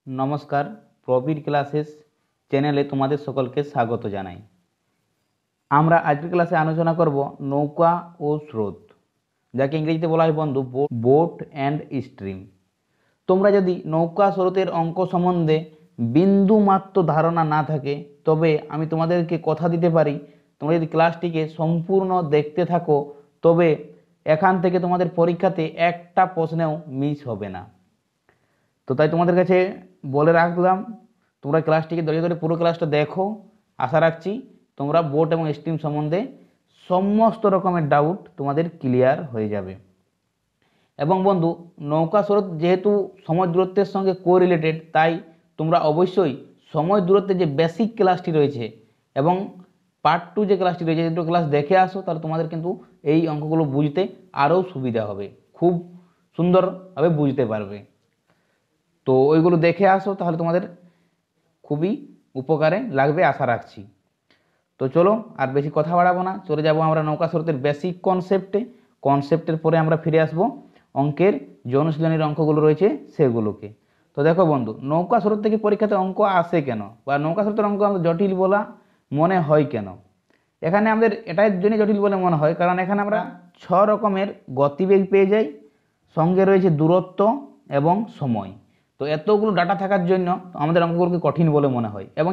নমস্কার, প্রবীর ক্লাসেস চ্যানেলে তোমাদের সকলকে স্বাগত জানাই। আমরা আজকের ক্লাসে আলোচনা করব নৌকা ও স্রোত, যাকে ইংরেজিতে বলা হয় বন্ধু বোট অ্যান্ড স্ট্রিম। তোমরা যদি নৌকা স্রোতের অঙ্ক সম্বন্ধে বিন্দু মাত্র ধারণা না থাকে, তবে আমি তোমাদেরকে কথা দিতে পারি, তোমরা যদি ক্লাসটিকে সম্পূর্ণ দেখতে থাকো, তবে এখান থেকে তোমাদের পরীক্ষাতে একটা প্রশ্নেও মিস হবে না। তো তাই তোমাদের কাছে বলে রাখলাম, তোমরা ক্লাসটিকে ধরে ধরে পুরো ক্লাসটা দেখো। আশা রাখছি তোমরা বোট এবং স্ট্রিম সম্বন্ধে সমস্ত রকমের ডাউট তোমাদের ক্লিয়ার হয়ে যাবে। এবং বন্ধু, নৌকা স্রোত যেহেতু সময় দূরত্বের সঙ্গে কোরিলেটেড, তাই তোমরা অবশ্যই সময় দূরত্বের যে বেসিক ক্লাসটি রয়েছে এবং পার্ট 2 যে ক্লাসটি রয়েছে, দুটো ক্লাস দেখে আসো, তাহলে তোমাদের কিন্তু এই অঙ্কগুলো বুঝতে আরও সুবিধা হবে, খুব সুন্দরভাবে বুঝতে পারবে। তো ওইগুলো দেখে আসো, তাহলে তোমাদের খুবই উপকারে লাগবে আশা রাখছি। তো চলো আর বেশি কথা বাড়াবো না, চলে যাব আমরা নৌকা স্রোতের বেসিক কনসেপ্টের পরে আমরা ফিরে আসব অঙ্কের যে অনুশীলনীর অঙ্কগুলো রয়েছে সেগুলোকে। তো দেখো বন্ধু, নৌকা স্রোত থেকে পরীক্ষাতে অঙ্ক আসে কেন, বা নৌকা স্রোতের অঙ্ক আমাদের জটিল বলা মনে হয় কেন? এখানে আমাদের এটাই জন্য জটিল বলে মনে হয়, কারণ এখানে আমরা 6 রকমের গতিবেগ পেয়ে যাই, সঙ্গে রয়েছে দূরত্ব এবং সময়। তো এতগুলো ডাটা থাকার জন্য আমাদের অঙ্কগুলোকে কঠিন বলে মনে হয়। এবং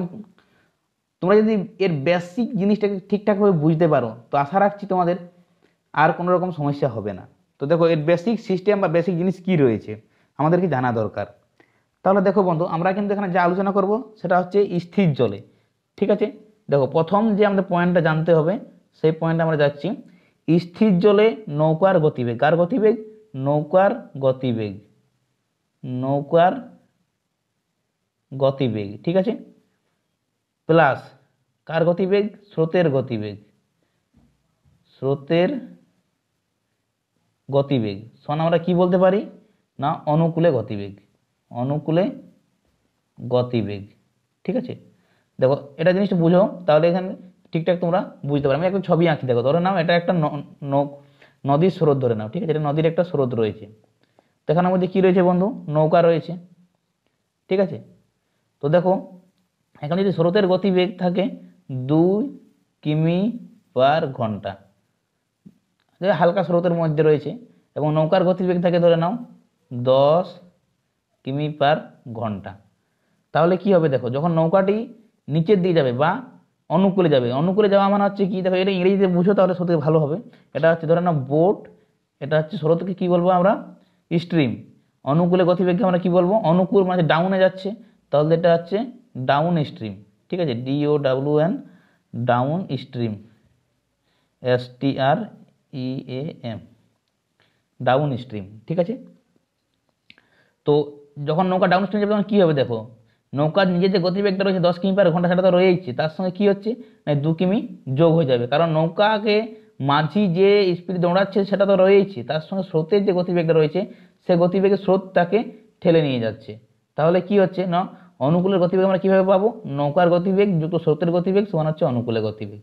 তোমরা যদি এর বেসিক জিনিসটাকে ঠিকঠাকভাবে বুঝতে পারো, তো আশা রাখছি তোমাদের আর কোনো রকম সমস্যা হবে না। তো দেখো, এর বেসিক সিস্টেম বা বেসিক জিনিস কি রয়েছে আমাদেরকে জানা দরকার। তাহলে দেখো বন্ধু, আমরা কিন্তু এখানে যা আলোচনা করব সেটা হচ্ছে স্থির জলে। ঠিক আছে, দেখো প্রথম যে আমাদের পয়েন্টটা জানতে হবে, সেই পয়েন্টে আমরা যাচ্ছি। স্থির জলে নৌকার গতিবেগ, কার গতিবেগ? নৌকার গতিবেগ, নৌকার গতিবেগ, ঠিক আছে, প্লাস কার গতিবেগ? স্রোতের গতিবেগ, স্রোতের গতিবেগ সমান আমরা কি বলতে পারি না, অনুকূলে গতিবেগ, অনুকূলে গতিবেগ। ঠিক আছে, দেখো এটা জিনিসটা বুঝো, তাহলে এখানে ঠিকঠাক তোমরা বুঝতে পারো। আমি একটা ছবি আঁকি, দেখো ধরে নাও এটা একটা নদীর স্রোত ধরে নাও, ঠিক আছে, এটা নদীর একটা স্রোত রয়েছে। তো এখানের মধ্যে কি রয়েছে বন্ধু? নৌকা রয়েছে, ঠিক আছে। তো দেখো এখন যদি স্রোতের গতিবেগ থাকে 2 কিমি পার ঘন্টা, হালকা স্রোতের মধ্যে রয়েছে, এবং নৌকার গতিবেগ থাকে ধরে নাও 10 কিমি পার ঘন্টা, তাহলে কি হবে? দেখো যখন নৌকাটি নিচের দিকে যাবে বা অনুকূলে যাবে, অনুকূলে যাওয়া মানে হচ্ছে কি, দেখো এটা ইংরেজিতে বুঝো তাহলে সত্যি ভালো হবে। এটা হচ্ছে ধরে নাও বোট, এটা হচ্ছে স্রোতকে কি বলবো আমরা? স্ট্রিম। অনুকূলে গতিবেগকে আমরা কি বলবো? অনুকূল মানে ডাউনে যাচ্ছে, তাহলে এটা হচ্ছে ডাউন স্ট্রিম। ঠিক আছে, DOWN, down stream, STREAM, down stream. ঠিক আছে, তো যখন নৌকা ডাউন স্ট্রিম যাবে তখন কী হবে? দেখো নৌকার নিজের যে গতিবেগটা রয়েছে 10 কিমি পার ঘন্টা, সেটা তো রয়েছে, তার সঙ্গে কি হচ্ছে না 2 কিমি যোগ হয়ে যাবে, কারণ নৌকাকে মাঝি যে স্পিড দৌড়াচ্ছে সেটা তো রয়েছে, তার সঙ্গে স্রোতের যে গতিবেগটা রয়েছে সে গতিবেগে স্রোত তাকে ঠেলে নিয়ে যাচ্ছে। তাহলে কি হচ্ছে না, অনুকূলের গতিবেগ আমরা কীভাবে পাবো? নৌকার গতিবেগ যুক্ত স্রোতের গতিবেগ সমান হচ্ছে অনুকূলের গতিবেগ।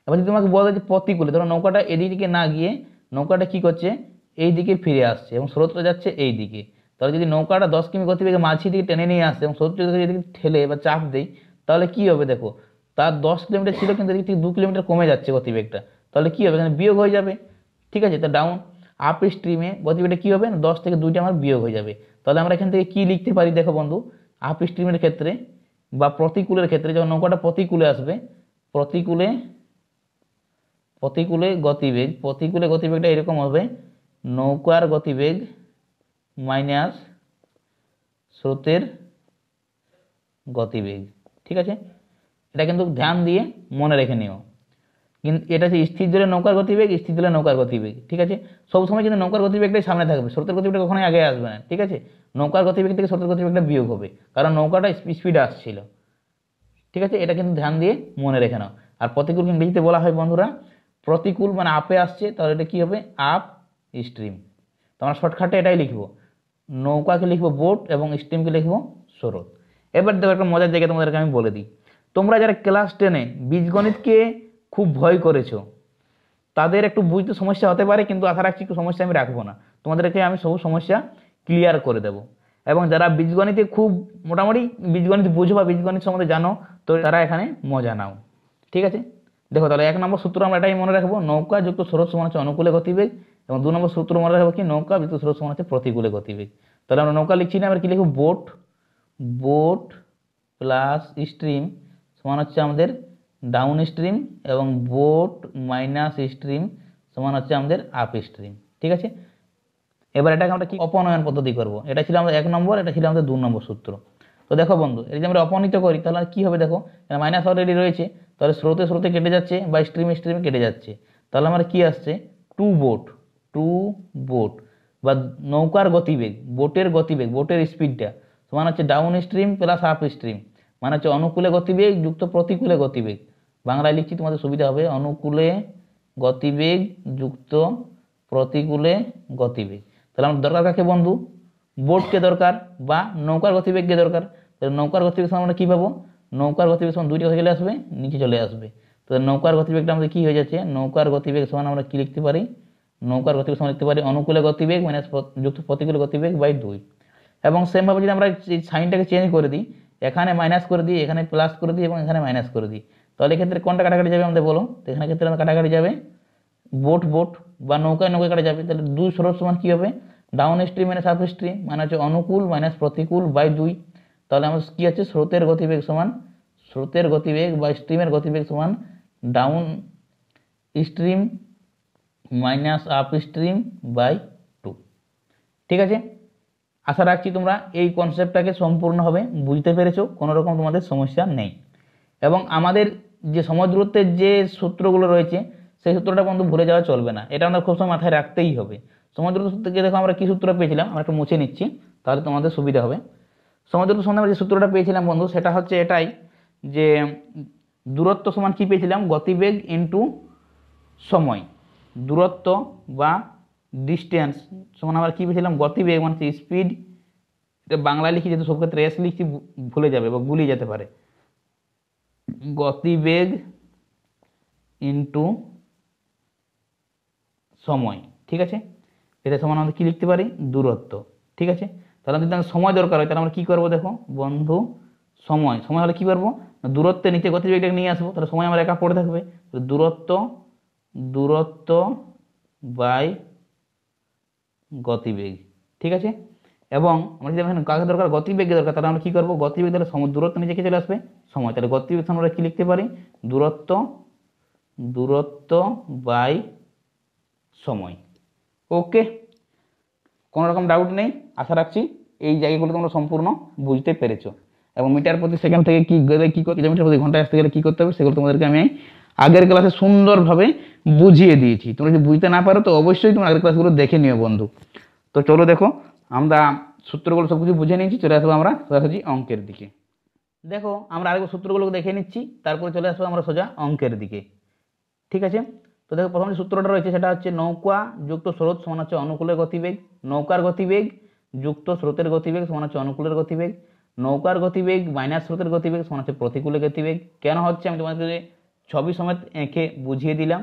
এবার যদি তোমাকে বলে যে প্রতিকূলে, ধরো নৌকাটা এদিকে না গিয়ে নৌকাটা কি করছে, এই দিকে ফিরে আসছে এবং স্রোতটা যাচ্ছে এই দিকে, তাহলে যদি নৌকাটা 10 কিমি গতিবেগে মাঝি দিকে টেনে নিয়ে আসে এবং স্রোত যদি এদিকে ঠেলে বা চাপ দেয়, তাহলে কি হবে? দেখো তার 10 কিলোমিটার ছিল, কিন্তু এদিক থেকে 2 কিলোমিটার কমে যাচ্ছে গতিবেগটা, তাহলে কি হবে? এখানে বিয়োগ হয়ে যাবে। ঠিক আছে, তা ডাউন আপ স্ট্রিমে গতিবেগটা কি হবে? 10 থেকে 2টা আমার বিয়োগ হয়ে যাবে। তাহলে আমরা এখান থেকে কি লিখতে পারি? দেখো বন্ধু, আপ স্ট্রিমের ক্ষেত্রে বা প্রতিকূলের ক্ষেত্রে, যখন নৌকাটা প্রতিকূলে আসবে, প্রতিকূলে গতিবেগ, প্রতিকূলে গতিবেগটা এরকম হবে, নৌকার গতিবেগ মাইনাস স্রোতের গতিবেগ। ঠিক আছে, এটা কিন্তু ধ্যান দিয়ে মনে রেখে নিও। কিন্তু এটা হচ্ছে স্থির জলে নৌকার গতিবেগ, স্থির জলে নৌকার গতিবেগ। ঠিক আছে, সবসময় কিন্তু নৌকার গতিবেগটাই সামনে থাকবে, স্রোতের গতিবেগটা কখনোই আগে আসবে না। ঠিক আছে, নৌকার গতিবেগ থেকে স্রোতের গতিবেগটা বিয়োগ হবে, কারণ নৌকাটা স্পিডে আসছিল। ঠিক আছে, এটা কিন্তু ধ্যান দিয়ে মনে রেখে নাও। আর প্রতিকূল ইংরেজিতে বলা হয় বন্ধুরা, প্রতিকূল মানে আপে আসছে, তাহলে এটা কি হবে? Up stream. তো আমরা শর্টকাটে এটাই লিখবো, নৌকাকে লিখবো বোট এবং স্ট্রিমকে লিখবো স্রোত। এবার দেখো একটা মজার জায়গা তোমাদেরকে আমি বলে দিই, তোমরা যারা ক্লাস 10-এ বীজগণিতকে খুব ভয় করেছো, তাদের একটু বুঝতে সমস্যা হতে পারে, কিন্তু আশা রাখছি একটু সমস্যা আমি রাখবো না, তোমাদেরকে আমি সব সমস্যা ক্লিয়ার করে দেবো। এবং যারা বীজগণিতে খুব মোটামুটি বীজগণিত বুঝো বা বীজগণিত সম্বন্ধে জানো, তো তারা এখানে মজা নাও। ঠিক আছে, দেখো তাহলে 1 নম্বর সূত্র আমরা এটাই মনে রাখবো, নৌকা যুক্ত স্রোত সমান হচ্ছে অনুকূলে গতিবেগ। এবং 2 নম্বর সূত্র মনে রাখবো কি, নৌকা যুক্ত স্রোত সমান হচ্ছে প্রতিকূলে গতিবেগ। তাহলে আমরা নৌকা লিখছি না, আমরা কি লিখবো, বোট, বোট প্লাস স্ট্রিম সমান হচ্ছে আমাদের ডাউন স্ট্রিম, এবং বোট মাইনাস স্ট্রিম সমান হচ্ছে আমাদের আপ স্ট্রিম। ঠিক আছে, এবার এটাকে আমরা কি অপনয়ন পদ্ধতি করব। এটা ছিল আমাদের 1 নম্বর, এটা ছিল আমাদের 2 নম্বর সূত্র। তো দেখো বন্ধু, এটা যদি আমরা অপনীত করি তাহলে কি হবে, দেখো মাইনাস অলরেডি রয়েছে, তাহলে স্রোতে স্রোতে কেটে যাচ্ছে বা স্ট্রিমে স্ট্রিমে কেটে যাচ্ছে। তাহলে আমার কি আসছে, টু বোট বা নৌকার গতিবেগ, বোটের গতিবেগ, বোটের স্পিডটা সমান হচ্ছে down stream plus up stream, মানে হচ্ছে অনুকূলে গতিবেগ যুক্ত প্রতিকূলে গতিবেগ। বাংলায় লিখছি তোমাদের সুবিধা হবে, অনুকূলে গতিবেগ যুক্ত প্রতিকূলে গতিবেগ। তাহলে আমার দরকার কাকে বন্ধু, বোটকে দরকার বা নৌকার গতিবেগকে দরকার। তাহলে নৌকার গতিবেগ সমান আমরা কী পাবো, নৌকার গতিবেগ সমান দুইটা চলে আসবে, নিচে চলে আসবে। তো নৌকার গতিবেগটা আমাদের কী হয়ে যাচ্ছে, নৌকার গতিবেগ সমান আমরা কী লিখতে পারি, নৌকার গতিবেগ সমান লিখতে পারি অনুকূলে গতিবেগ মাইনাস যুক্ত প্রতিকূলে গতিবেগ বাই 2। এবং সেমভাবে যদি আমরা সাইনটাকে চেঞ্জ করে দিই, এখানে মাইনাস করে দিই, এখানে প্লাস করে দিই এবং এখানে মাইনাস করে দিই, তাহলে এক্ষেত্রে কোনটা কাটাকাটি যাবে আমাদের বলো। তো এখানে ক্ষেত্রে আমাদের কাটাকাটি যাবে, বোট বা নৌকায় নৌকায় কাটা যাবে। তাহলে 2 স্রোত সমান কী হবে, down stream minus up stream, মানে হচ্ছে অনুকূল মাইনাস প্রতিকূল বাই 2। তাহলে আমার কী আছে, স্রোতের গতিবেগ সমান, স্রোতের গতিবেগ বা স্ট্রিমের গতিবেগ সমান downstream minus upstream by 2। ঠিক আছে, আশা রাখছি তোমরা এই কনসেপ্টটাকে সম্পূর্ণভাবে বুঝতে পেরেছো, কোনো রকম তোমাদের সমস্যা নেই। এবং আমাদের যে সমদূরত্বের যে সূত্রগুলো রয়েছে, সেই সূত্রটা বন্ধু ভুলে যাওয়া চলবে না, এটা আমরা খুব সময় মাথায় রাখতেই হবে। সমদূরত্ব সূত্রকে দেখো আমরা কি সূত্র পেয়েছিলাম, আমরা একটু মুছে নিচ্ছি তাহলে তোমাদের সুবিধা হবে। সমদূরত্ব সম্বন্ধে আমরা যে সূত্রটা পেয়েছিলাম বন্ধু, সেটা হচ্ছে এটাই যে দূরত্ব সমান কি পেয়েছিলাম, গতিবেগ ইন্টু সময়। দূরত্ব বা ডিস্টেন্স সমান আমরা কি পেয়েছিলাম, গতিবেগ মানে স্পিড, এটা বাংলায় লিখি, যেহেতু সব ক্ষেত্রে এস লিখছি ভুলে যাবে বা গুলিয়ে যেতে পারে, গতিবেগ ইন্টু সময়। ঠিক আছে, এটা সমান আমাদের কি লিখতে পারি, দূরত্ব। ঠিক আছে, তাহলে যদি আমাদের সময় দরকার হয় তাহলে আমরা কি করবো, দেখো বন্ধু, সময় হলে কি করবো, দূরত্বের নিচে গতিবেগটাকে নিয়ে আসবো, তাহলে সময় আমার একা পড়ে থাকবে, দূরত্ব বাই গতিবেগ। ঠিক আছে, এবং আমরা যদি এখানে কাকে দরকার, গতিবেগের দরকার, তাহলে আমরা কি করবো, গতিবেগ তাহলে দূরত্ব নিচে কে চলে আসবে, সময়, তাহলে গতিবেগ আমরা কি লিখতে পারি, দূরত্ব বাই সময়। ওকে, কোনো রকম ডাউট নেই, আশা রাখছি এই জায়গাগুলো তোমরা সম্পূর্ণ বুঝতে পেরেছো। এবং মিটার প্রতি সেকেন্ড থেকে কি কিলোমিটার প্রতি ঘন্টায় আসতে গেলে কী করতে হবে, সেগুলো তোমাদেরকে আমি আগের ক্লাসে সুন্দরভাবে বুঝিয়ে দিয়েছি। তোমরা যদি বুঝতে না পারো তো অবশ্যই তোমরা আগের ক্লাসগুলো দেখে নিও বন্ধু। তো চলো দেখো, আমরা সূত্রগুলো সব কিছু বুঝে নিয়েছি, চলে আসবো আমরা সোজাসুজি অঙ্কের দিকে। দেখো আমরা আরেকবার সূত্রগুলো দেখে নিচ্ছি, তারপরে চলে আসবো আমরা সোজা অঙ্কের দিকে। ঠিক আছে, তো দেখো প্রথম যে সূত্রটা রয়েছে সেটা হচ্ছে নৌকা যুক্ত স্রোত সমান হচ্ছে অনুকূলের গতিবেগ, নৌকার গতিবেগ যুক্ত স্রোতের গতিবেগ সমান হচ্ছে অনুকূলের গতিবেগ, নৌকার গতিবেগ মাইনাস স্রোতের গতিবেগ সমান হচ্ছে প্রতিকূলের গতিবেগ। কেন হচ্ছে আমি তোমাদেরকে ছবি সমেত এঁকে বুঝিয়ে দিলাম।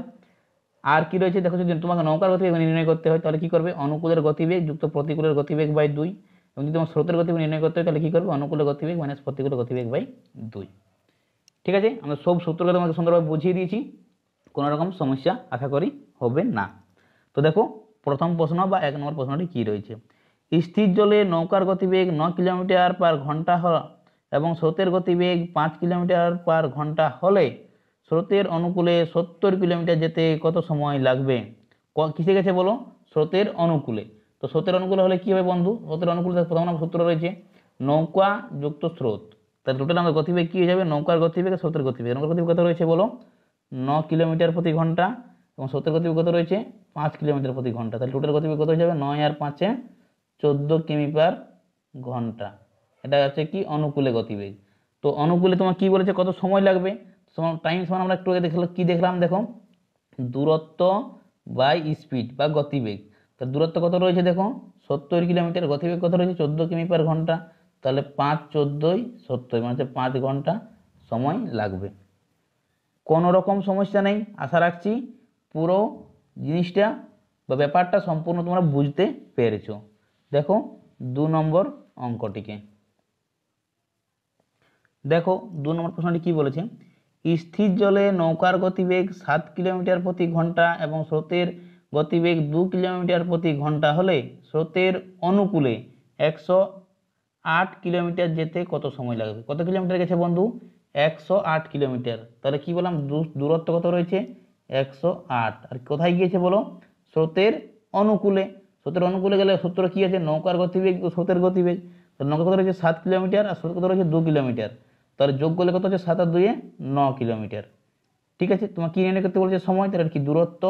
আর কি রয়েছে দেখো, যদি তোমাকে নৌকার গতিবেগ নির্ণয় করতে হয় তাহলে কি করবে, অনুকূলের গতিবেগ যুক্ত প্রতিকূলের গতিবেগ বাই 2। এবং যদি তোমার স্রোতের গতিবেগ নির্ণয় করতে হয় তাহলে কি করবে, অনুকূলের গতিবেগ মাইনাস প্রতিকূলের গতিবেগ বাই 2। ঠিক আছে, আমরা সব সূত্রকে তোমাকে সুন্দরভাবে বুঝিয়ে দিয়েছি, কোনো রকম সমস্যা আশা করি হবে না। তো দেখো প্রথম প্রশ্ন বা 1 নম্বর প্রশ্নটি কি রয়েছে, স্থির জলে নৌকার গতিবেগ 9 কিলোমিটার পার ঘন্টা এবং স্রোতের গতিবেগ 5 কিলোমিটার পার ঘন্টা হলে স্রোতের অনুকূলে 70 কিলোমিটার যেতে কত সময় লাগবে। কিসে গেছে বলো, স্রোতের অনুকূলে। তো স্রোতের অনুকূলে হলে কি হবে বন্ধু, স্রোতের অনুকূলে প্রথম নম্বর সূত্র রয়েছে নৌকা যুক্ত স্রোত, তাহলে টোটাল আমাদের গতিবেগ কি হয়ে যাবে, নৌকার গতিবেগ স্রোতের গতিবেগ। নৌকার গতিবেগ কত রয়েছে বলো, 9 কিলোমিটার প্রতি ঘন্টা, এবং স্রোতের গতিবেগ কত রয়েছে 5 কিলোমিটার প্রতি ঘন্টা। তাহলে টোটাল গতিবেগ কত হয়ে যাবে, 9 আর 5 14 কিমি পার ঘন্টা। এটা হচ্ছে কি অনুকূলে গতিবেগ। তো অনুকূলে তোমার কি বলেছে, কত সময় লাগবে, টাইম সমান আমরা একটু আগে কি দেখলাম, দেখো দূরত্ব বাই স্পিড বা গতিবেগ। তো দূরত্ব কত রয়েছে দেখো 70 কিলোমিটার, গতিবেগ কত রয়েছে 14 কিমি পার ঘন্টা। তাহলে 5 14 70 মানে 5 ঘন্টা সময় লাগবে। কোনো রকম সমস্যা নেই, আশা রাখছি পুরো জিনিসটা বা ব্যাপারটা সম্পূর্ণ তোমরা বুঝতে পেরেছো। দেখো 2 নম্বর অঙ্কটিকে। দেখো 2 নম্বর প্রশ্নটি কি বলেছে, স্থির জলে নৌকার গতিবেগ 7 কিলোমিটার প্রতি ঘন্টা এবং স্রোতের গতিবেগ 2 কিলোমিটার প্রতি ঘন্টা হলে স্রোতের অনুকূলে 108 কিলোমিটার যেতে কত সময় লাগবে। কত কিলোমিটার গেছে বন্ধু? 108 কিলোমিটার। তাহলে কি বললাম, দূরত্ব কত রয়েছে? 108। আর কোথায় গিয়েছে বলো? স্রোতের অনুকূলে। স্রোতের অনুকূলে গেলে সূত্র কি আছে? নৌকার গতিবেগ ও স্রোতের গতিবেগ। তাহলে নৌকা কত রয়েছে? 7 কিলোমিটার, আর স্রোত কত রয়েছে? 2 কিলোমিটার। তাহলে যোগ করলে কত হচ্ছে? 7 আর 2 9 কিলোমিটার। ঠিক আছে, তোমার কি নির্ণয় করতে বলছে? সময়। তাহলে কি দূরত্ব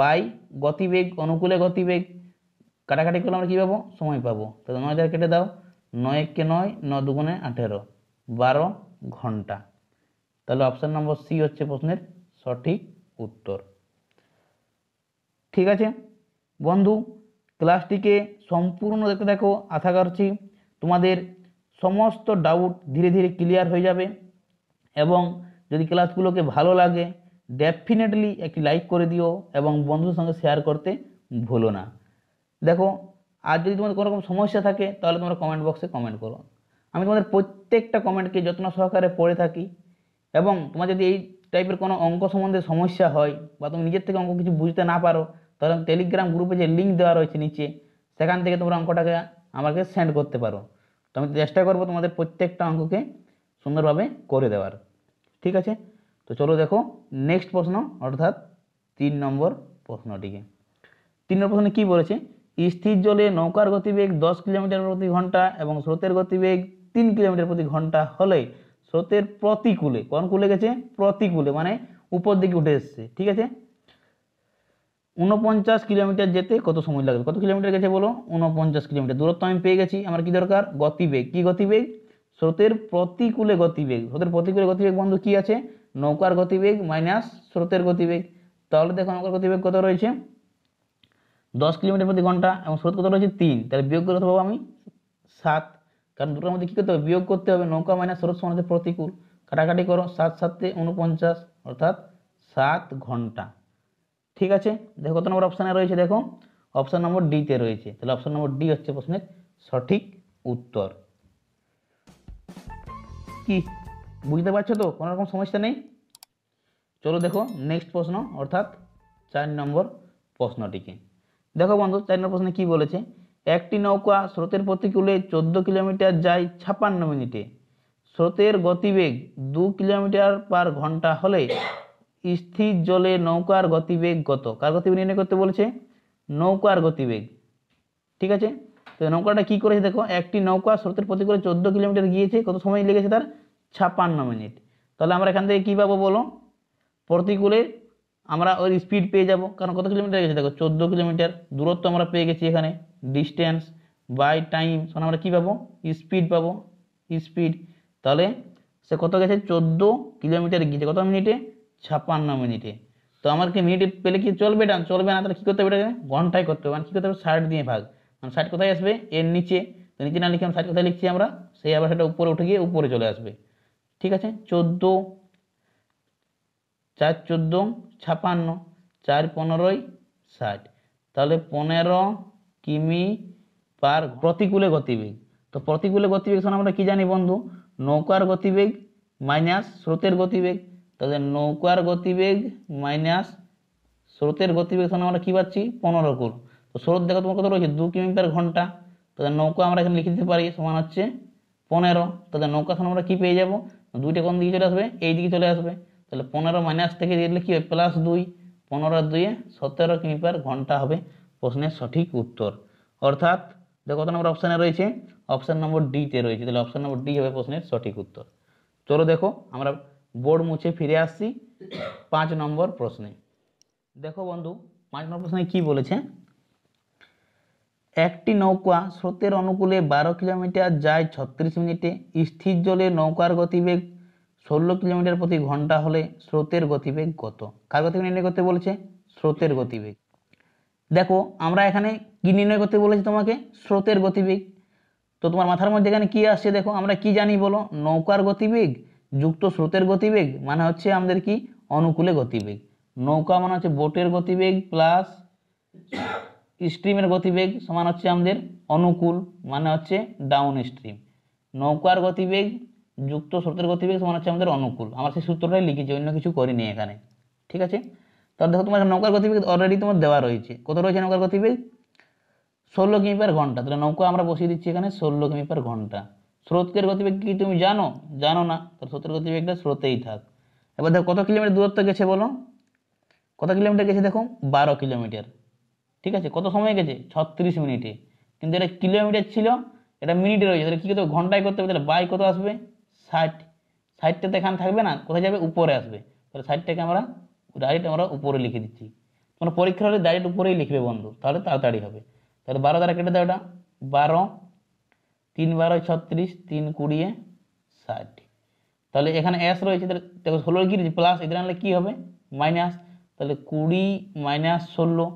বাই গতিবেগ, অনুকূলে গতিবেগ, কাটাকাটি করলে আমরা কি পাবো? সময় পাবো। তাহলে 9 কেটে দাও, 9 একে 9, 9 দুগুণে 18, 12 ঘন্টা। তাহলে অপশন নম্বর সি হচ্ছে প্রশ্নের সঠিক উত্তর। ঠিক আছে বন্ধু, ক্লাসটিকে সম্পূর্ণ দেখতে দেখো। আশা করছি তোমাদের সমস্ত ডাউট ধীরে ধীরে ক্লিয়ার হয়ে যাবে, এবং যদি ক্লাসগুলোকে ভালো লাগে ডেফিনেটলি একটি লাইক করে দিও এবং বন্ধুদের সঙ্গে শেয়ার করতে ভুলো না। দেখো, আর যদি তোমাদের কোনো রকম সমস্যা থাকে তাহলে তোমরা কমেন্ট বক্সে কমেন্ট করো। আমি তোমাদের প্রত্যেকটা কমেন্টকে যত্ন সহকারে পড়ে থাকি, এবং তোমার যদি এই টাইপের কোনো অঙ্ক সম্বন্ধে সমস্যা হয় বা তুমি নিজের থেকে অঙ্ক কিছু বুঝতে না পারো, তাহলে টেলিগ্রাম গ্রুপে যে লিঙ্ক দেওয়া রয়েছে নিচে, সেখান থেকে তোমরা অঙ্কটাকে আমাকে সেন্ড করতে পারো। তো আমি চেষ্টা করবো তোমাদের প্রত্যেকটা অঙ্ককে সুন্দরভাবে করে দেওয়ার। ঠিক আছে, তো চলো দেখো নেক্সট প্রশ্ন, অর্থাৎ 3 নম্বর প্রশ্নটিকে। 3 নম্বর প্রশ্নে কি বলেছে, স্থির জলে নৌকার গতিবেগ 10 কিলোমিটার প্রতি ঘন্টা এবং স্রোতের গতিবেগ 3 কিলোমিটার প্রতি ঘন্টা হলে স্রোতের প্রতিকূলে, কোন কূলে গেছে? প্রতিকূলে, মানে উপর দিকে উঠে এসছে। ঠিক আছে, 49 কিলোমিটার যেতে কত সময় লাগবে। কত কিলোমিটার গেছে বলো? 49 কিলোমিটার। দূরত্ব আমি পেয়ে গেছি, আমার কি দরকার? গতিবেগ। কি গতিবেগ? স্রোতের প্রতিকূলে গতিবেগ। স্রোতের প্রতিকূলে গতিবেগ বন্ধু কি আছে? নৌকার গতিবেগ মাইনাস স্রোতের গতিবেগ। তাহলে দেখো নৌকার গতিবেগ কত রয়েছে? 10 কিলোমিটার প্রতি ঘন্টা, এবং স্রোত কত রয়েছে? 3। তাহলে বিয়োগ করে পাবো আমি 7, কারণ দুটোর মধ্যে কি করতে হবে? বিয়োগ করতে হবে। নৌকা মাইনাস স্রোত সমান হচ্ছে প্রতিকূল। কাটাকাটি করো, 7 7 49, অর্থাৎ 7 ঘন্টা। ঠিক আছে, দেখো কত নম্বর অপশানে রয়েছে? দেখো অপশান নম্বর ডিতে রয়েছে। তাহলে অপশান নম্বর ডি হচ্ছে প্রশ্নের সঠিক উত্তর। কি বুঝতে পারছো তো? কোনো রকম সমস্যা নেই। চলো দেখো নেক্সট প্রশ্ন, অর্থাৎ 4 নম্বর প্রশ্নটিকে। দেখো বন্ধু 4 নম্বর প্রশ্নে কি বলেছে, একটি নৌকা স্রোতের প্রতিকূলে 14 কিলোমিটার যায় 56 মিনিটে, স্রোতের গতিবেগ 2 কিলোমিটার পার ঘন্টা হলে স্থির জলে নৌকার গতিবেগ কত। কার গতিবেগ নির্ণয় করতে বলেছে? নৌকার গতিবেগ। ঠিক আছে, তো নৌকাটা কি করেছে দেখো, একটি নৌকা স্রোতের প্রতিকূলে 14 কিলোমিটার গিয়েছে, কত সময় লেগেছে তার? 56 মিনিট। তাহলে আমরা এখান থেকে কি পাবো বলো? প্রতিকূলে আমরা ওই স্পিড পেয়ে যাব, কারণ কত কিলোমিটার গেছে দেখো? 14 কিলোমিটার। দূরত্ব আমরা পেয়ে গেছি এখানে, ডিস্টেন্স বাই টাইম সমান আমরা কি পাবো? স্পিড পাবো, স্পিড। তাহলে সে কত গেছে? 14 কিলোমিটার গিয়েছে কত মিনিটে? 56 মিনিটে। তো আমাকে মিনিটে পেলে কি চলবে? এটা চলবে না। তাহলে কি করতে হবে? এটাকে ঘন্টায় করতে হবে। মানে কি করতে হবে? 60 দিয়ে ভাগ। মানে 60 কোথায় আসবে? এর নিচে। তো নিচে না লিখে আমরা 60 কোথায় লিখছি আমরা? সেই আবার সেটা উপরে উঠে গিয়ে উপরে চলে আসবে। ঠিক আছে, 14 4 14 56, 4 15 60। তাহলে 15 কিমি পার প্রতিকূলে গতিবেগ। তো প্রতিকূলে গতিবেগ সমান আমরা কি জানি বন্ধু? নৌকার গতিবেগ মাইনাস স্রোতের গতিবেগ। তাহলে নৌকার গতিবেগ মাইনাস স্রোতের গতিবেগ সমান আমরা কি পাচ্ছি? 15 গুণ। তো স্রোত দেখো তোমার কত রয়েছে? 2 কিমি পার ঘন্টা। তাহলে নৌকা আমরা এখানে লিখে দিতে পারি সমান হচ্ছে 15। তাহলে নৌকা সমান আমরা কি পেয়ে যাব? দুইটা কোন দিকে চলে আসবে? এই দিকে চলে আসবে। তাহলে 15 মাইনাস থেকে দিলে কি হবে? +2। 15 আর 2 17 কিমি পার ঘন্টা হবে প্রশ্নের সঠিক উত্তর। অর্থাৎ দেখো কত নম্বর অপশানে রয়েছে? অপশান নম্বর ডিতে রয়েছে। তাহলে অপশান নম্বর ডি হবে প্রশ্নের সঠিক উত্তর। চলো দেখো আমরা বোর্ড মুছে ফিরে আসছি 5 নম্বর প্রশ্নে। দেখো বন্ধু 5 নম্বর প্রশ্নে কি বলেছে, একটি নৌকা স্রোতের অনুকূলে 12 কিলোমিটার যায় 36 মিনিটে, স্থির জলে নৌকার গতিবেগ 16 কিলোমিটার প্রতি ঘন্টা হলে স্রোতের গতিবেগ কত। কার গতিবেগ নির্ণয় করতে বলেছে? স্রোতের গতিবেগ। দেখো আমরা এখানে কি নির্ণয় করতে বলেছি তোমাকে? স্রোতের গতিবেগ। তো তোমার মাথার মধ্যে এখানে কি আসছে দেখো? আমরা কি জানি বলো? নৌকার গতিবেগ যুক্ত স্রোতের গতিবেগ মানে হচ্ছে আমাদের কি? অনুকূলে গতিবেগ। নৌকা মানে হচ্ছে বোটের গতিবেগ প্লাস স্ট্রিমের গতিবেগ সমান হচ্ছে আমাদের অনুকূল মানে হচ্ছে ডাউন স্ট্রিম, নৌকার গতিবেগ যুক্ত স্রোতের গতিবেগ সমান হচ্ছে আমাদের অনুকূল। আমরা সেই সূত্রটাই লিখেছি, অন্য কিছু করিনি এখানে। ঠিক আছে, তাহলে দেখো তোমার নৌকার গতিবেগ অলরেডি তোমার দেওয়া রয়েছে। কত রয়েছে নৌকার গতিবেগ? 16 কিমি পার ঘন্টা। তাহলে নৌকা আমরা বসিয়ে দিচ্ছি এখানে 16 কিমি পার ঘন্টা। স্রোতের গতিবেগ কি তুমি জানো? জানো না, তাহলে স্রোতের গতিবেগটা স্রোতেই থাক। এবার দেখো কত কিলোমিটার দূরত্ব গেছে বলো, কত কিলোমিটার গেছে? দেখো 12 কিলোমিটার। ঠিক আছে, কত সময় গেছে? 36 মিনিটে। কিন্তু এটা কিলোমিটার ছিল, এটা মিনিটে রয়েছে। তাহলে কী করতে হবে? ঘন্টায় করতে হবে। তাহলে বাই কত আসবে? 60। 60টা তো এখানে থাকবে না, কোথায় যাবে? উপরে আসবে। তাহলে 60টাকে আমরা ডাইরেক্ট আমরা উপরে লিখে দিচ্ছি। তোমরা পরীক্ষা হলে ডাইরেক্ট উপরেই লিখবে বন্ধু, তাহলে তাড়াতাড়ি হবে। তাহলে 12 দ্বারা কেটে দাও, এটা 12, 3 12 36, 3 20 60। তাহলে এখানে এস রয়েছে, তাহলে দেখো 16 কি প্লাস, এদের আনলে কী হবে? মাইনাস। তাহলে 20 মাইনাস 16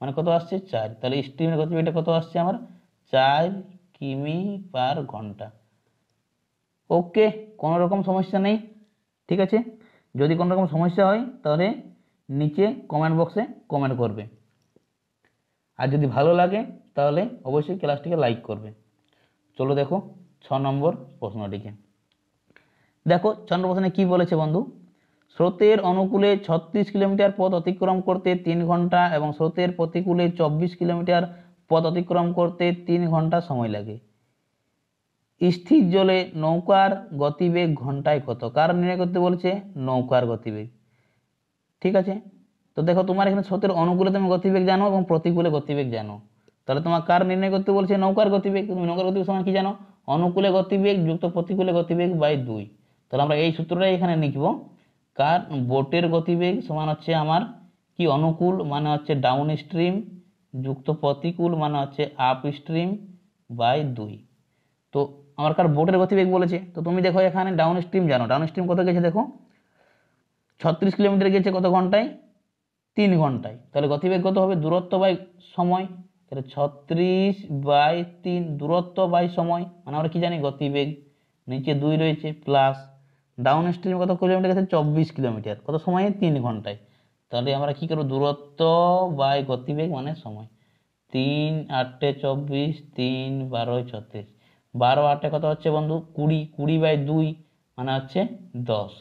মানে কত আসছে? 4। তাহলে স্ট্রিমের গতিবেগটা কত আসছে আমার? 4 কিমি পার ঘন্টা। ওকে, কোনো রকম সমস্যা নেই। ঠিক আছে, যদি কোনো রকম সমস্যা হয় তাহলে নিচে কমেন্ট বক্সে কমেন্ট করবে, আর যদি ভালো লাগে তাহলে অবশ্যই ক্লাসটিকে লাইক করবে। চলো দেখো 6 নম্বর প্রশ্নটিকে। দেখো 6 নম্বর প্রশ্নে কী বলেছে বন্ধু? স্রোতের অনুকূলে 36 কিলোমিটার পথ অতিক্রম করতে 3 ঘন্টা এবং স্রোতের প্রতিকূলে 24 কিলোমিটার পথ অতিক্রম করতে 3 ঘন্টা সময় লাগে। স্থির জলে নৌকার গতিবেগ ঘন্টায় কত? কার নির্ণয় করতে বলেছে? নৌকার গতিবেগ। ঠিক আছে, তো দেখো তোমার এখানে স্রোতের অনুকূলে তুমি গতিবেগ জানো এবং প্রতিকূলে গতিবেগ জানো। তাহলে তোমার কার নির্ণয় করতে বলছে? নৌকার গতিবেগ। তুমি নৌকার গতিবেগ সমান কি জানো? অনুকূলে গতিবেগ যুক্ত প্রতিকূলে গতিবেগ বাই 2। তাহলে আমরা এই সূত্রটাই এখানে লিখব। কার বোটের গতিবেগ সমান হচ্ছে আমার কি? অনুকূল মানে হচ্ছে ডাউন স্ট্রিম যুক্ত প্রতিকূল মানে হচ্ছে আপ স্ট্রিম বাই 2। তো আমার কার বোটের গতিবেগ বলেছে, তো তুমি দেখো এখানে ডাউন স্ট্রিম জানো, ডাউন স্ট্রিম কত গেছে? দেখো 36 কিলোমিটার গেছে কত ঘন্টায়? 3 ঘন্টায়। তাহলে গতিবেগ কত হবে? দূরত্ব বাই সময়। তাহলে 36 বাই 3 দূরত্ব বাই সময় মানে আমরা কি জানি? গতিবেগ। নিচে 2 রয়েছে প্লাস ডাউন স্ট্রিম কত কিলোমিটার গেছে? 24 কিলোমিটার। কত সময়ে? 3 ঘন্টায়। তাহলে আমরা কি করবো? দূরত্ব বাই গতিবেগ মানে সময়। 3 8 24, 3 12 36, 12 8 কত হচ্ছে বন্ধু? 20, 20 বাই 2 মানে হচ্ছে 10।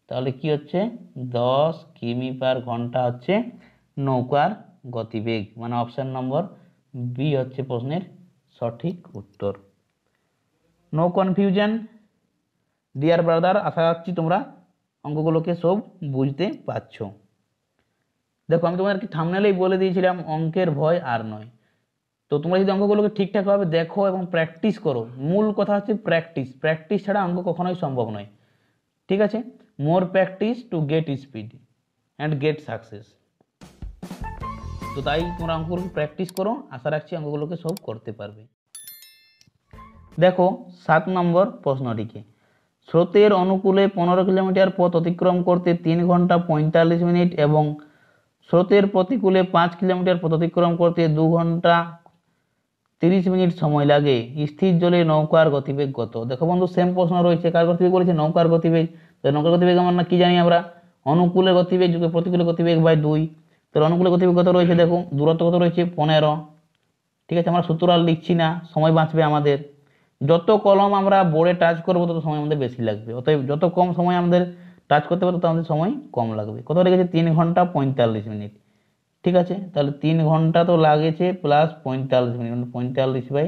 তাহলে কি হচ্ছে? 10 কিমি পার ঘন্টা হচ্ছে নৌকার গতিবেগ, মানে অপশন নম্বর বি হচ্ছে প্রশ্নের সঠিক উত্তর। নো কনফিউশন ডিয়ার ব্রাদার, আশা রাখছি তোমরা অঙ্কগুলোকে সব বুঝতে পারছো। দেখো আমি তোমাদেরকে থাম্বনেলেই বলে দিয়েছিলাম অঙ্কের ভয় আর নয়। তো তোমরা যদি অঙ্কগুলোকে ঠিকঠাকভাবে দেখো এবং প্র্যাকটিস করো, মূল কথা হচ্ছে প্র্যাকটিস। প্র্যাকটিস ছাড়া অঙ্ক কখনোই সম্ভব নয়। ঠিক আছে, মোর practice to get speed and get success. তো তাই তোমরা অঙ্কগুলোকে প্র্যাকটিস করো, আশা রাখছি অঙ্কগুলোকে সব করতে পারবে। দেখো 7 নম্বর প্রশ্নটিকে। স্রোতের অনুকূলে 15 কিলোমিটার পথ অতিক্রম করতে 3 ঘন্টা 45 মিনিট এবং স্রোতের প্রতিকূলে 5 কিলোমিটার পথ অতিক্রম করতে 2 ঘন্টা 30 মিনিট সময় লাগে। স্থির জলে নৌকার গতিবেগ কত? দেখো বন্ধু সেম প্রশ্ন রয়েছে, কার গতিবেগ বলেছে? নৌকার গতিবেগ। তো নৌকার গতিবেগ আমরা কি জানি? আমরা অনুকূলে গতিবেগ যুগে প্রতিকূলে গতিবেগ বাই 2। তাহলে অনুকূলে গতিবেগ কত রয়েছে? দেখো দূরত্ব কত রয়েছে? 15। ঠিক আছে, আমরা সূত্র আর লিখছি না, সময় বাঁচবে আমাদের। যত কলম আমরা বোর্ডে টাচ করবো তত সময় আমাদের বেশি লাগবে, অতএব যত কম সময় আমাদের টাচ করতে পারবো তত আমাদের সময় কম লাগবে। কত লেগেছে? 3 ঘন্টা 45 মিনিট। ঠিক আছে, তাহলে 3 ঘন্টা তো লাগেছে প্লাস 45 মিনিট, মানে 45 বাই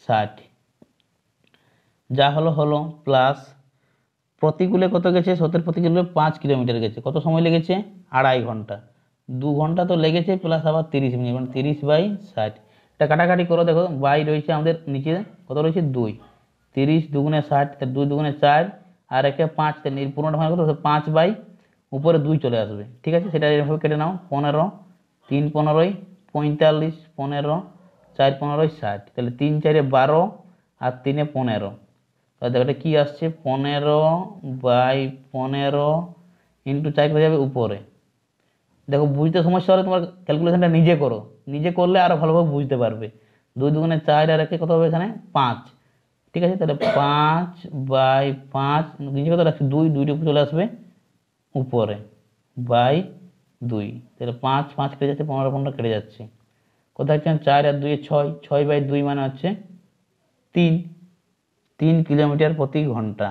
60 যা হলো প্লাস প্রতিকূলে কত গেছে? স্রোতের প্রতিকূলে 5 কিলোমিটার গেছে, কত সময় লেগেছে? 2.5 ঘন্টা। 2 ঘন্টা তো লেগেছে প্লাস আবার 30 মিনিট, মানে 30 বাই 60। এটা কাটাকাটি করো, দেখো বাই রয়েছে আমাদের নিচে কত রয়েছে? 2। 30 দুগুণে 60, 2 দুগুণে 4 আর একে 5, পুরোটা ভাঙা কত? 5 বাই উপরে 2 চলে আসবে। ঠিক আছে, সেটা এভাবে কেটে নাও। 15, 3 15 45, 15 4 15 60। তাহলে 3 4 12 আর 3 15। তাহলে দেখো এটা কী আসছে? 15 বাই 15 ইন্টু 4 করে যাবে উপরে। দেখো বুঝতে সমস্যা হলে তোমার ক্যালকুলেশনটা নিজে করো, নিজে করলে আরও ভালোভাবে বুঝতে পারবে। 2 দুগুণে 4 আর একে কত হবে? এখানে 5। ঠিক আছে, তাহলে 5 বাই 5 নিচে কত রাখছি? 2, 2টা চলে আসবে উপরে বাই 2। তাহলে 5 5 কেটে যাচ্ছে, 15 15 কেটে যাচ্ছে, কোথায় হচ্ছে 4 আর 2 6, 6/2 মানে হচ্ছে 3 কিলোমিটার প্রতি ঘন্টা।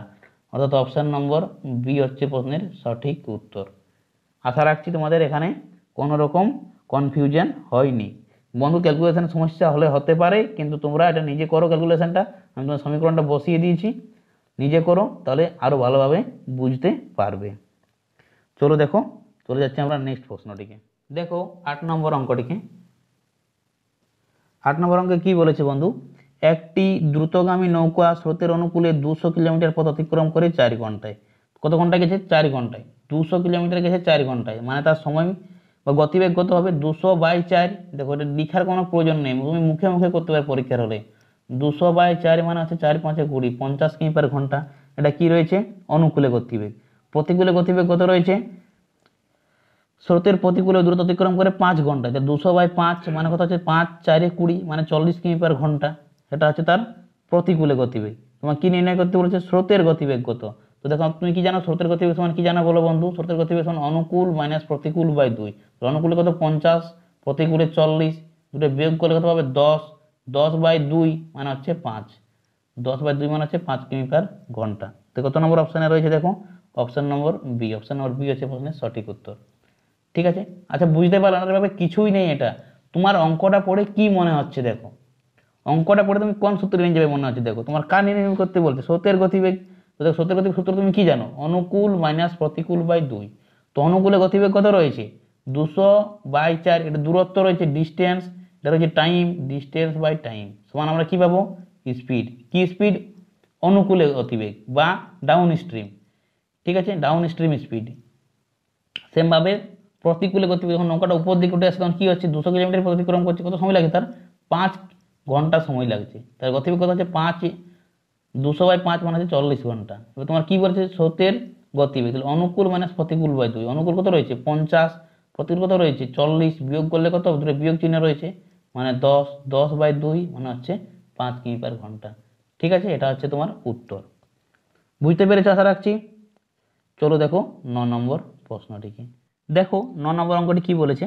অর্থাৎ অপশন নম্বর বি হচ্ছে প্রশ্নের সঠিক উত্তর। আশা রাখছি তোমাদের এখানে কোনো রকম কনফিউশন হয়নি। বন্ধু ক্যালকুলেশন সমস্যা হলে হতে পারে, কিন্তু তোমরা এটা নিজে করো ক্যালকুলেশনটা, আমি তোমার সমীকরণটা বসিয়ে দিয়েছি, নিজে করো, তাহলে আরও ভালোভাবে বুঝতে পারবে। চলো দেখো, চলে যাচ্ছি আমরা নেক্সট প্রশ্নটিকে। দেখো 8 নম্বর অঙ্কটিকে। 8 নম্বর অঙ্কে কি বলেছে বন্ধু, একটি দ্রুতগামী নৌকা স্রোতের অনুকূলে 200 কিলোমিটার পথ অতিক্রম করে 4 ঘন্টায়। কত ঘন্টায় গেছে? 4 ঘন্টায়। 200 কিলোমিটার গেছে 4 ঘন্টায়, মানে তার সময় বা গতিবেগ কত হবে? 200/4। দেখো এটা লিখার কোনো প্রয়োজন নেই, তুমি মুখে মুখে করতে পারবে পরীক্ষার হলে। 200/4 মানে হচ্ছে 4×5 = 20, 50 কিমি পার ঘন্টা। এটা কি রয়েছে? অনুকূলে গতিবেগ। প্রতিকূলে গতিবেগ কত রয়েছে? স্রোতের প্রতিকূলে দ্রুত অতিক্রম করে 5 ঘন্টায়। 200/5 মানে কত হচ্ছে? 5×4 = 20, মানে 40 কিমি পার ঘন্টা। এটা হচ্ছে তার প্রতিকূলে গতিবেগ। তোমার কি নির্ণয় করতে বলেছে? স্রোতের গতিবেগ কত। তো দেখো তুমি কি জানো স্রোতের গতিবেগ সমান কি জানো বলো বন্ধু? স্রোতের গতিবেগ সমান অনুকূল মাইনাস প্রতিকূল/2। অনুকূলে কত? 50, প্রতিকূলে 40, দুটো বিয়োগ করলে কত হবে? 10, 10/2 মানে হচ্ছে 5, 10/2 মানে হচ্ছে 5 কিমি পার ঘন্টা। তো কত নম্বর অপশানে রয়েছে দেখো? Option number B. Option number B হচ্ছে প্রশ্নের সঠিক উত্তর। ঠিক আছে, আচ্ছা বুঝতে পারলাম ভাবে কিছুই নেই এটা। তোমার অঙ্কটা পড়ে কি মনে হচ্ছে দেখো, অঙ্কটা পড়ে তুমি কোন সূত্র নিয়ে যাবে মনে হচ্ছে দেখো? তোমার কার নির্ণয় করতে বলছে? স্রোতের গতিবেগ। তো দেখো স্রোতের গতিবেগ সূত্র তুমি কি জানো? অনুকূল মাইনাস প্রতিকূল/2। তো অনুকূলে গতিবেগ কত রয়েছে? 200/4। এটা দূরত্ব রয়েছে, ডিস্টেন্স। এটা রয়েছে টাইম, ডিস্টেন্স বাই টাইম সমান আমরা কি পাবো? স্পিড। কি স্পিড? অনুকূলে গতিবেগ বা ডাউন স্ট্রিম। ঠিক আছে, ডাউন স্ট্রিম স্পিড। সেম ভাবে প্রতিকূলে গতিবেগ, যখন নৌকাটা উপর দিকে উঠে আসে তখন কি হচ্ছে? 200 কিলোমিটার পথ অতিক্রম করছে, কত সময় লাগে তার? 5 ঘন্টা সময় লাগছে। তার গতিবেগ কত হচ্ছে? 200/5 মানে হচ্ছে 40 ঘন্টা। এবার তোমার কি বলছে? স্রোতের গতিবেগ। তাহলে অনুকূল মাইনাস প্রতিকূল/2। অনুকূল কত রয়েছে? 50, প্রতিকূল কত রয়েছে? 40, বিয়োগ করলে কত? দুটো বিয়োগ চিহ্ন রয়েছে, মানে 10, 10/2 মানে হচ্ছে 5 কিমি পার ঘন্টা। ঠিক আছে, এটা হচ্ছে তোমার উত্তর। বুঝতে পেরেছো আশা রাখছি। চলো দেখো 9 নম্বর প্রশ্নটিকে। দেখো 9 নম্বর অঙ্কটি কি বলেছে,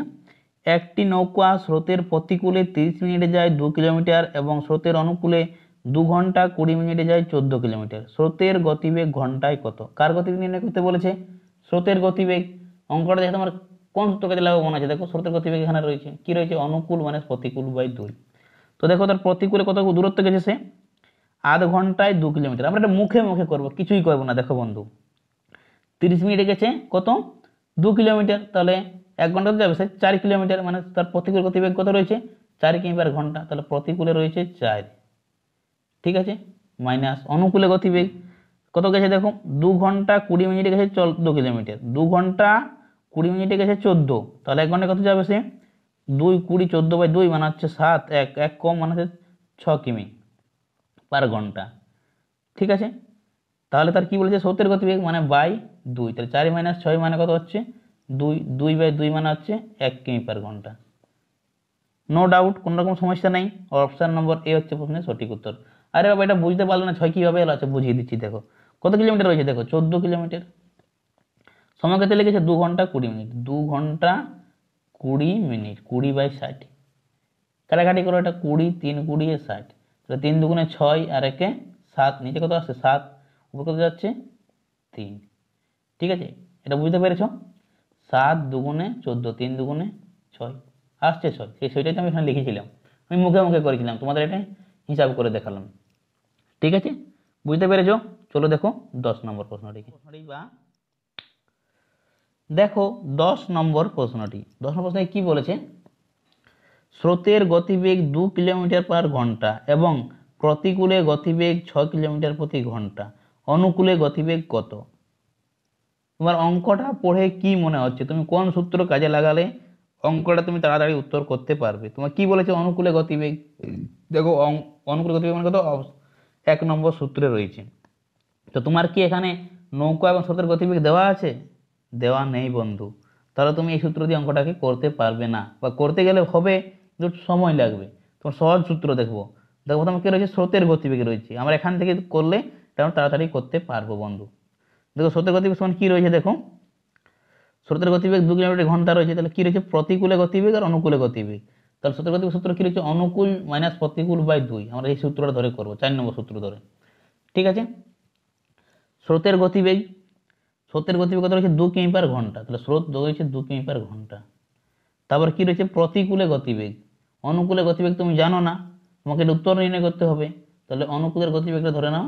একটি নৌকা স্রোতের প্রতিকূলে 30 মিনিটে যায় 2 কিলোমিটার এবং স্রোতের অনুকূলে 2 ঘন্টা 20 মিনিটে যায় 14 কিলোমিটার। স্রোতের গতিবেগ ঘন্টায় কত? কার গতিবেগ নির্ণয় করতে বলেছে? স্রোতের গতিবেগ। অঙ্কটা দেখে তোমার কোন সূত্র কাজে লাগাবো মনে আছে? দেখো স্রোতের গতিবেগ এখানে রয়েছে, কি রয়েছে? অনুকূল মানে প্রতিকূল/2। তো দেখো তার প্রতিকূলে কত দূরত্ব গেছে সে? আধ ঘন্টায় 2 কিলোমিটার। আমরা এটা মুখে মুখে করবো, কিছুই করবো না। দেখো বন্ধু 30 মিনিটে গেছে কত? 2 কিলোমিটার, তাহলে 1 ঘন্টা যাবে সে 4 কিলোমিটার, মানে তার প্রতিকূল গতিবেগ কত রয়েছে? 4 কিমি পার ঘন্টা। তাহলে প্রতিকূলে রয়েছে 4। ঠিক আছে, মাইনাস অনুকূলে গতিবেগ কত গেছে দেখো? 2 ঘন্টা 20 মিনিটে গেছে 14 কিলোমিটার। 2 ঘন্টা 20 মিনিটে গেছে 14, তাহলে 1 ঘন্টা কত যাবে সে? 2 20 14/2 মানে হচ্ছে 7, 1 কম মানে হচ্ছে 6 কিমি পার ঘন্টা। ঠিক আছে, তাহলে তার কি বলেছে? স্রোতের গতিবেগ মানে বাই 2। তাহলে 4 - 6 মানে কত হচ্ছে? 2, 2/2 মানে হচ্ছে 1 কিমি পার ঘন্টা। নো ডাউট, কোনো রকম সমস্যা নেই। অপশন নম্বর এ হচ্ছে প্রশ্নের সঠিক উত্তর। আরে বাবা এটা বুঝতে পারলো না 6 কিভাবে এলো? আচ্ছা বুঝিয়ে দিচ্ছি। দেখো কত কিলোমিটার রয়েছে? দেখো 14 কিলোমিটার। সময় কত লেগেছে? 2 ঘন্টা 20 মিনিট। 2 ঘন্টা 20 মিনিট, 20/60 কাটাকাটি করো, এটা 20, 3 20 60। তাহলে 3 দুগুণে 6 আর 1 7, নিচে কত আসছে? 7, উপর কত যাচ্ছে? 3। ঠিক আছে, এটা বুঝতে পেরেছো? 7 দুগুণে 14, 3 দুগুণে 6 আসছে 6। সেইটাই তো আমি এখানে লিখেছিলাম, আমি মুখে মুখে করেছিলাম, তোমাদের এটা হিসাব করে দেখালাম। ঠিক আছে, বুঝতে পেরেছো? চলো দেখো 10 নম্বর প্রশ্নটি। দেখো 10 নম্বর প্রশ্নটি। 10 নম্বর প্রশ্নে কি বলেছে? স্রোতের গতিবেগ 2 কিলোমিটার পার ঘন্টা এবং প্রতিকূলে গতিবেগ 6 কিলোমিটার প্রতি ঘন্টা। অনুকূলে গতিবেগ কত? তোমার অঙ্কটা পড়ে কি মনে হচ্ছে? তুমি কোন সূত্র কাজে লাগালে অঙ্কটা তুমি তাড়াতাড়ি উত্তর করতে পারবে? তোমার কি বলেছে? অনুকূলে গতিবেগ। দেখো অনুকূলে গতিবেগ মানে কত? 1 নম্বর সূত্রে রয়েছে। তো তোমার কি এখানে নৌকা এবং স্রোতের গতিবেগ দেওয়া আছে? দেওয়া নেই বন্ধু। তাহলে তুমি এই সূত্র দিয়ে অঙ্কটাকে করতে পারবে না, বা করতে গেলে হবে কিন্তু সময় লাগবে। তোমার সহজ সূত্র দেখবো, দেখো তোমার কি রয়েছে? স্রোতের গতিবেগ রয়েছে। আমরা এখান থেকে করলে তেমন তাড়াতাড়ি করতে পারবো বন্ধু। দেখো স্রোতের গতিবেগ সমান কি রয়েছে? দেখো স্রোতের গতিবেগ 2 কিলোমিটার ঘন্টা রয়েছে, তাহলে কি রয়েছে? প্রতিকূলে গতিবেগ আর অনুকূলে গতিবেগ। তাহলে স্রোতের গতিবেগ সূত্র কি রয়েছে, অনুকূল মাইনাস প্রতিকূল বাই 2। আমরা এই সূত্রটা ধরে করবো, 4 নম্বর সূত্র ধরে। ঠিক আছে, স্রোতের গতিবেগ কত রয়েছে 2 কিমি পার ঘন্টা, তাহলে স্রোত রয়েছে 2 কিমি পার ঘন্টা। তারপর কি রয়েছে প্রতিকূলে গতিবেগ, অনুকূলে গতিবেগ তুমি জানো না, তোমাকে এটা উত্তর নির্ণয় করতে হবে। তাহলে অনুকূলের গতিবেগটা ধরে নাও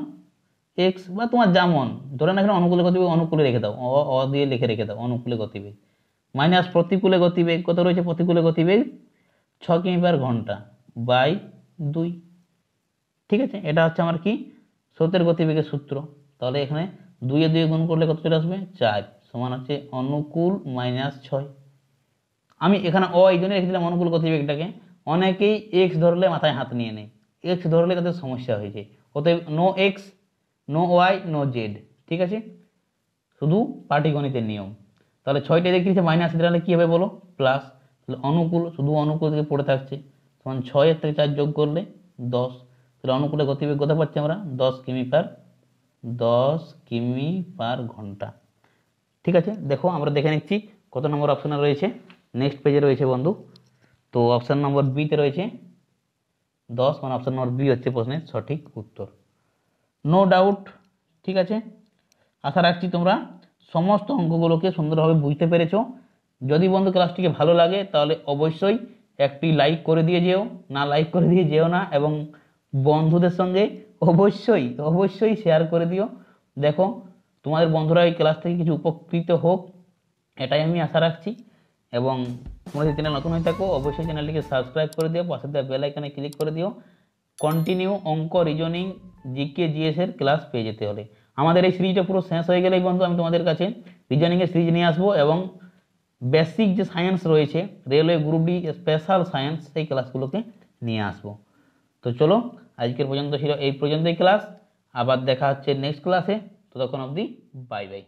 এক্স, বা তোমার যেমন ধরে না, এখানে অনুকূলে গতিবেগ অনুকূলে রেখে দাও, অ দিয়ে লিখে রেখে দাও অনুকূলে গতিবেগ, মাইনাস প্রতিকূলে গতিবেগ কত রয়েছে, প্রতিকূলে গতিবেগ 6 কিমি পার ঘন্টা বাই 2। ঠিক আছে, এটা হচ্ছে আমার কি স্রোতের গতিবেগের সূত্র। তাহলে এখানে 2 এ 2 গুণ করলে কত চলে আসবে 4, সমান হচ্ছে অনুকূল মাইনাস 6। আমি এখানে এই জন্য রেখে দিলাম অনুকূল গতিবেগটাকে। অনেকেই এক্স ধরলে মাথায় হাত নিয়ে নেয়, এক্স ধরলে তাদের সমস্যা হয়ে যায়। অতএব no X, no Y, no Z. ঠিক আছে, শুধু পাটিগণিতের নিয়ম। তাহলে 6টা দেখে দিচ্ছে মাইনাস, দিলে কি হবে বলো, প্লাস। তাহলে অনুকূল, শুধু অনুকূল থেকে পড়ে থাকছে, তখন 6 এর থেকে 4 যোগ করলে 10। তাহলে অনুকূলে গতিবেগ কত পাচ্ছি আমরা, 10 কিমি পার ঘন্টা। ঠিক আছে, দেখো আমরা দেখে নিচ্ছি কত নম্বর অপশনে রয়েছে। নেক্সট পেজে রয়েছে বন্ধু, তো অপশন নম্বর বিতে রয়েছে 10, মানে অপশন নম্বর বি হচ্ছে প্রশ্নের সঠিক উত্তর। No doubt. ঠিক আছে, আশা রাখছি তোমরা সমস্ত অঙ্কগুলোকে সুন্দরভাবে বুঝতে পেরেছো। যদি বন্ধু ক্লাসটিকে ভালো লাগে তাহলে অবশ্যই একটি লাইক করে দিয়ে যেও, না লাইক করে দিয়ে যেও না, এবং বন্ধুদের সঙ্গে অবশ্যই শেয়ার করে দিও। দেখো তোমাদের বন্ধুরা এই ক্লাস থেকে কিছু উপকৃত হোক, এটাই আমি আশা রাখছি। এবং তোমরা যদি চ্যানেল নতুন হয়ে থাকো অবশ্যই চ্যানেলটিকে সাবস্ক্রাইব করে দিও, পাশে দেওয়া বেল আইকনে ক্লিক করে দিও কন্টিনিউ অঙ্ক, রিজনিং, জিকে, জিএস এর ক্লাস পেয়ে যেতে হলে। আমাদের এই সিরিজটা পুরো শেষ হয়ে গেলেই বন্ধু আমি তোমাদের কাছে রিজনিংয়ের সিরিজ নিয়ে আসবো, এবং বেসিক যে সায়েন্স রয়েছে, railway group D special science, সেই ক্লাসগুলোকে নিয়ে আসবো। তো চলো, আজকের পর্যন্ত ছিল এই পর্যন্তই ক্লাস, আবার দেখা হচ্ছে নেক্সট ক্লাসে। ততক্ষণ অবধি বাই বাই।